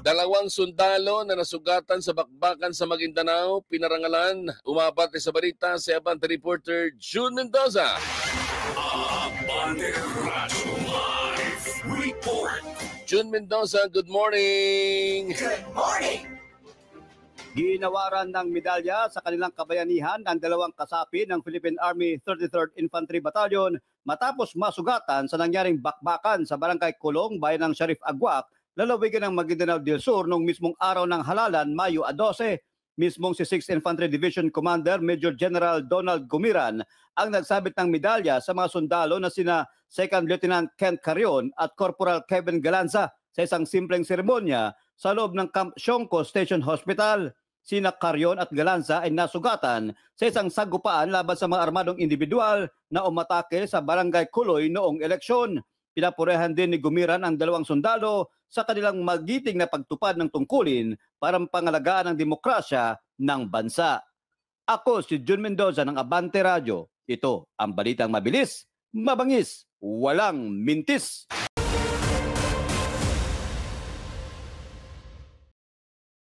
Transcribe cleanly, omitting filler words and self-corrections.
Dalawang sundalo na nasugatan sa bakbakan sa Maguindanao, pinarangalan, umabante sa balita si Abante reporter June Mendoza. Abante Radio Live Report. June Mendoza, good morning! Good morning! Ginawaran ng medalya sa kanilang kabayanihan ang dalawang kasapi ng Philippine Army 33rd Infantry Battalion matapos masugatan sa nangyaring bakbakan sa Barangay Kulong, bayan ng Sharif Agwak, lalawigan ng Maguindanao del Sur noong mismong araw ng halalan, Mayo 12. Mismong si 6th Infantry Division Commander Major General Donald Gumiran ang nagsabit ng medalya sa mga sundalo na sina 2nd Lieutenant Kent Carion at Corporal Kevin Galanza sa isang simpleng seremonya sa loob ng Camp Shonko Station Hospital. Sina Carion at Galanza ay nasugatan sa isang sagupaan laban sa mga armadong individual na umatake sa Barangay Kuloy noong eleksyon. Pinapurehan din ni Gumiran ang dalawang sundalo sa kanilang magiting na pagtupad ng tungkulin para pangalagaan ang demokrasya ng bansa. Ako si June Mendoza ng Abante Radio. Ito ang balitang mabilis, mabangis, walang mintis.